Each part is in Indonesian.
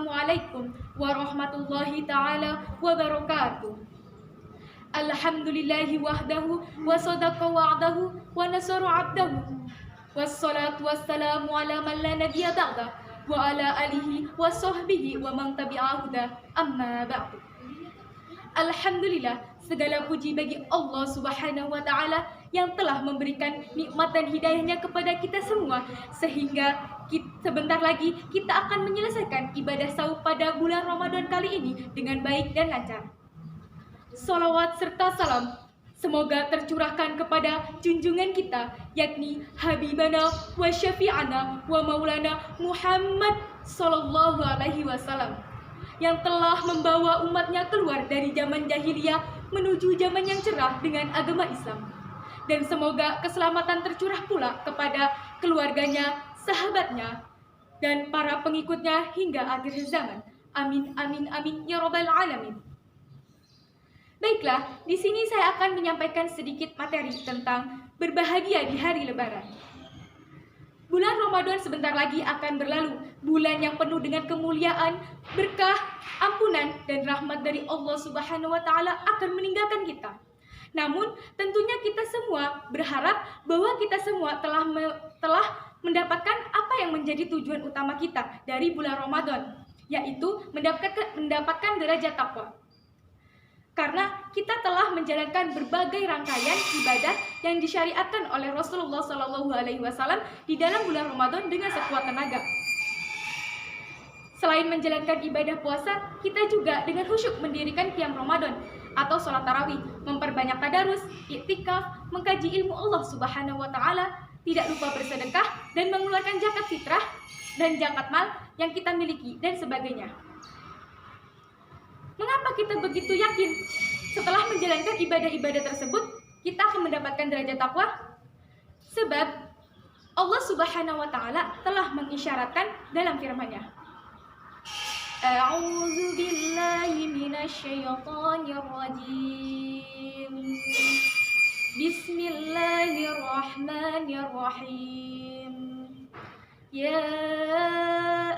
Assalamualaikum warahmatullahi ta'ala wabarakatuh. Alhamdulillahi wahdahu wa sadaqa wa'dahu wa nasara 'abdahu. Wassalatu wassalamu ala man la nabiyya ba'da wa ala alihi wa sahbihi wa man tabi'ahu da amma ba'du. Alhamdulillah, segala puji bagi Allah Subhanahu wa Ta'ala yang telah memberikan nikmat dan hidayahnya kepada kita semua, sehingga sebentar lagi kita akan menyelesaikan ibadah saum pada bulan Ramadan kali ini dengan baik dan lancar. Salawat serta salam semoga tercurahkan kepada junjungan kita, yakni Habibana wa Syafi'ana wa Maulana Muhammad Sallallahu Alaihi Wasallam, yang telah membawa umatnya keluar dari zaman jahiliyah menuju zaman yang cerah dengan agama Islam. Dan semoga keselamatan tercurah pula kepada keluarganya, sahabatnya, dan para pengikutnya hingga akhir zaman. Amin, amin, amin, ya Rabbal Alamin. Baiklah, di sini saya akan menyampaikan sedikit materi tentang berbahagia di hari Lebaran. Bulan Ramadan sebentar lagi akan berlalu, bulan yang penuh dengan kemuliaan, berkah, ampunan, dan rahmat dari Allah Subhanahu wa Ta'ala akan meninggalkan kita. Namun, tentunya kita semua berharap bahwa kita semua telah mendapatkan apa yang menjadi tujuan utama kita dari bulan Ramadan, yaitu mendapatkan derajat takwa. Karena kita telah menjalankan berbagai rangkaian ibadah yang disyariatkan oleh Rasulullah SAW di dalam bulan Ramadan dengan sekuat tenaga. Selain menjalankan ibadah puasa, kita juga dengan khusyuk mendirikan qiyam Ramadan atau sholat tarawih, memperbanyak tadarus, iktikaf, mengkaji ilmu Allah Subhanahu wa Ta'ala, tidak lupa bersedekah dan mengeluarkan zakat fitrah dan zakat mal yang kita miliki dan sebagainya. Mengapa kita begitu yakin setelah menjalankan ibadah-ibadah tersebut kita akan mendapatkan derajat takwa? Sebab Allah Subhanahu wa Ta'ala telah mengisyaratkan dalam firman-Nya. A'udzu billahi minasy syaithanir rajim. Bismillahirrahmanirrahim. Ya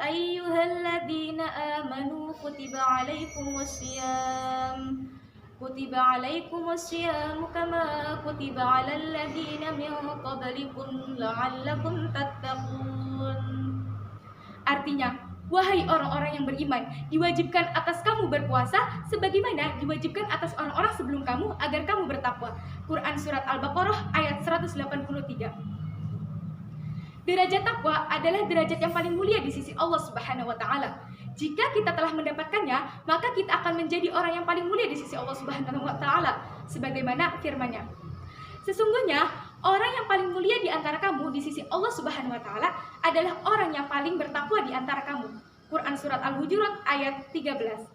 ayyuhalladzina amanu kutiba alaikumus-syiyam kama kutiba 'alal ladzina min qablikum la'allakum tattaqun. Artinya, wahai orang-orang yang beriman, diwajibkan atas kamu berpuasa sebagaimana diwajibkan atas orang-orang sebelum kamu agar kamu bertakwa. Quran Surat Al-Baqarah ayat 183. Derajat takwa adalah derajat yang paling mulia di sisi Allah Subhanahu wa Ta'ala. Jika kita telah mendapatkannya, maka kita akan menjadi orang yang paling mulia di sisi Allah Subhanahu wa Ta'ala, sebagaimana firman-Nya. Sesungguhnya, orang yang paling mulia di antara kamu di sisi Allah Subhanahu wa Ta'ala adalah orang yang paling bertakwa di antara kamu. Quran Surat Al-Hujurat ayat 13.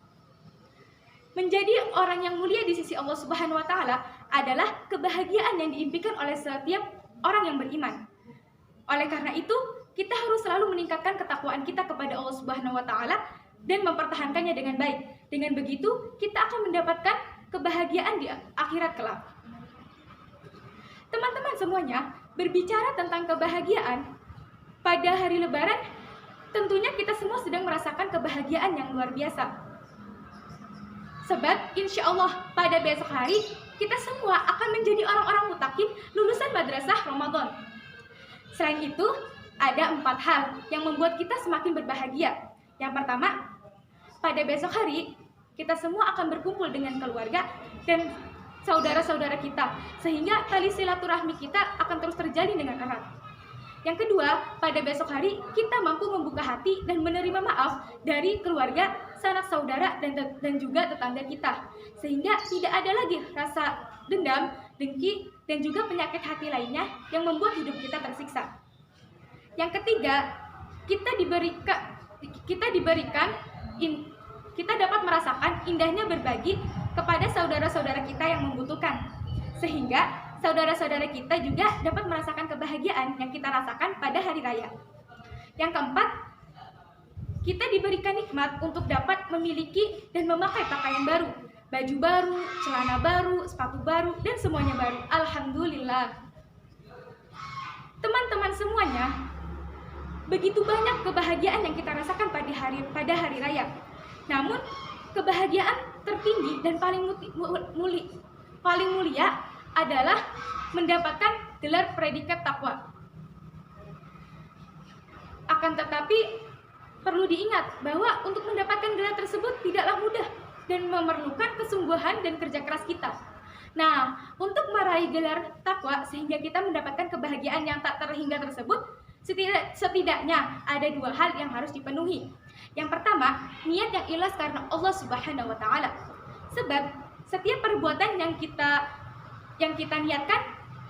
Menjadi orang yang mulia di sisi Allah Subhanahu wa Ta'ala adalah kebahagiaan yang diimpikan oleh setiap orang yang beriman. Oleh karena itu, kita harus selalu meningkatkan ketakwaan kita kepada Allah Subhanahu wa Ta'ala dan mempertahankannya dengan baik. Dengan begitu, kita akan mendapatkan kebahagiaan di akhirat kelak. Teman-teman semuanya, berbicara tentang kebahagiaan pada hari Lebaran, tentunya kita semua sedang merasakan kebahagiaan yang luar biasa. Sebab insya Allah pada besok hari kita semua akan menjadi orang-orang mutakin lulusan madrasah Ramadan. Selain itu, ada 4 hal yang membuat kita semakin berbahagia. Yang pertama, pada besok hari kita semua akan berkumpul dengan keluarga dan saudara-saudara kita, sehingga tali silaturahmi kita akan terus terjalin dengan erat. Yang kedua, pada besok hari kita mampu membuka hati dan menerima maaf dari keluarga, sanak saudara, dan juga tetangga kita, sehingga tidak ada lagi rasa dendam, dengki, dan juga penyakit hati lainnya yang membuat hidup kita tersiksa. Yang ketiga, kita dapat merasakan indahnya berbagi kepada saudara-saudara kita yang membutuhkan, sehingga saudara-saudara kita juga dapat merasakan kebahagiaan yang kita rasakan pada hari raya. Yang keempat, kita diberikan nikmat untuk dapat memiliki dan memakai pakaian baru, baju baru, celana baru, sepatu baru, dan semuanya baru. Alhamdulillah. Teman-teman semuanya, begitu banyak kebahagiaan yang kita rasakan pada hari raya. Namun, kebahagiaan tertinggi dan paling mulia adalah mendapatkan gelar predikat takwa. Akan tetapi, perlu diingat bahwa untuk mendapatkan gelar tersebut tidaklah mudah dan memerlukan kesungguhan dan kerja keras kita. Nah, untuk meraih gelar takwa sehingga kita mendapatkan kebahagiaan yang tak terhingga tersebut, setidaknya ada 2 hal yang harus dipenuhi. Yang pertama, niat yang ikhlas karena Allah Subhanahu wa taala. Sebab setiap perbuatan yang kita niatkan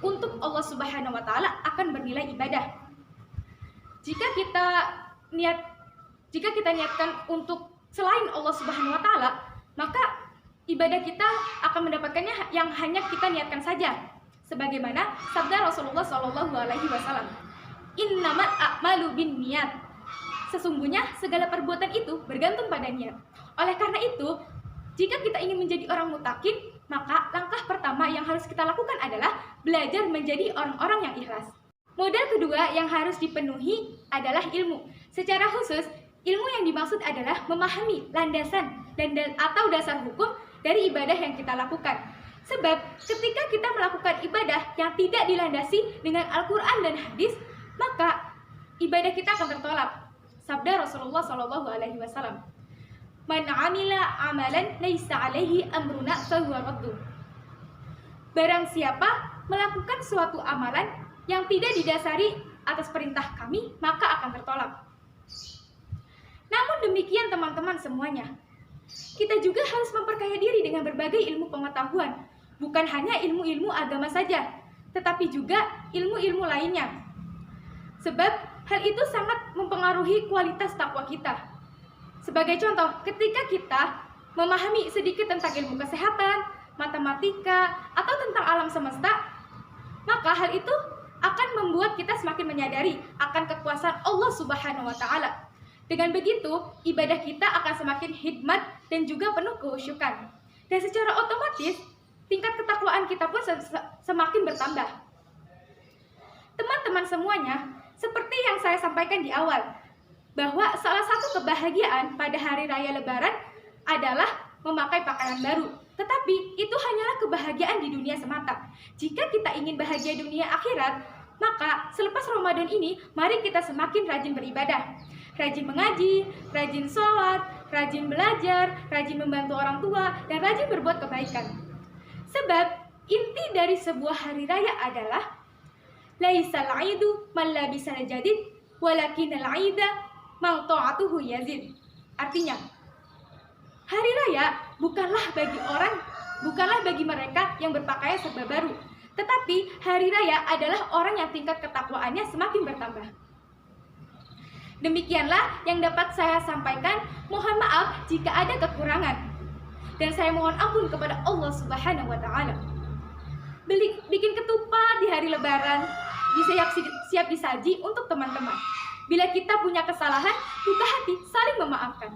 untuk Allah Subhanahu wa taala akan bernilai ibadah. Jika kita niatkan untuk selain Allah Subhanahu wa taala, maka ibadah kita akan mendapatkannya yang hanya kita niatkan saja. Sebagaimana sabda Rasulullah Shallallahu alaihi wasallam, "Innamal a'malu binniyat." Sesungguhnya segala perbuatan itu bergantung pada niat. Oleh karena itu, jika kita ingin menjadi orang mutakin, maka langkah pertama yang harus kita lakukan adalah belajar menjadi orang-orang yang ikhlas. Modal kedua yang harus dipenuhi adalah ilmu. Secara khusus, ilmu yang dimaksud adalah memahami landasan atau dasar hukum dari ibadah yang kita lakukan. Sebab ketika kita melakukan ibadah yang tidak dilandasi dengan Al-Quran dan hadis, maka ibadah kita akan tertolak. Sabda Rasulullah Shallallahu alaihi wasallam, "Man 'amila 'amalan laisa 'alaihi amruna fahuwa raddu." Barang siapa melakukan suatu amalan yang tidak didasari atas perintah kami, maka akan tertolak. Namun demikian teman-teman semuanya, kita juga harus memperkaya diri dengan berbagai ilmu pengetahuan, bukan hanya ilmu-ilmu agama saja, tetapi juga ilmu-ilmu lainnya. Sebab hal itu sangat mempengaruhi kualitas takwa kita. Sebagai contoh, ketika kita memahami sedikit tentang ilmu kesehatan, matematika, atau tentang alam semesta, maka hal itu akan membuat kita semakin menyadari akan kekuasaan Allah Subhanahu wa taala. Dengan begitu, ibadah kita akan semakin hikmat dan juga penuh kehusyukan. Dan secara otomatis, tingkat ketakwaan kita pun semakin bertambah. Teman-teman semuanya, seperti yang saya sampaikan di awal, bahwa salah satu kebahagiaan pada hari raya Lebaran adalah memakai pakaian baru. Tetapi itu hanyalah kebahagiaan di dunia semata. Jika kita ingin bahagia dunia akhirat, maka selepas Ramadan ini, mari kita semakin rajin beribadah. Rajin mengaji, rajin sholat, rajin belajar, rajin membantu orang tua, dan rajin berbuat kebaikan. Sebab inti dari sebuah hari raya adalah laisal 'aidu man labisal jadid walakinal 'aida man ta'atuhu yazid. Artinya, hari raya bukanlah bagi mereka yang berpakaian serba baru, tetapi hari raya adalah orang yang tingkat ketakwaannya semakin bertambah. Demikianlah yang dapat saya sampaikan. Mohon maaf jika ada kekurangan, dan saya mohon ampun kepada Allah Subhanahu wa taala. Bikin ketupat di hari Lebaran, siap disaji untuk teman-teman. Bila kita punya kesalahan, buka hati saling memaafkan.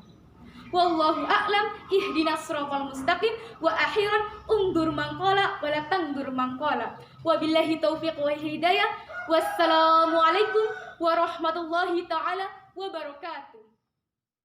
Wallahu a'lam, ihdinas siratal mustaqim, wa akhiran undur mangqala wa la tangdur mangqala. Wabillahi taufiq wa hidayah. Wassalamualaikum warahmatullahi taala wabarakatuh.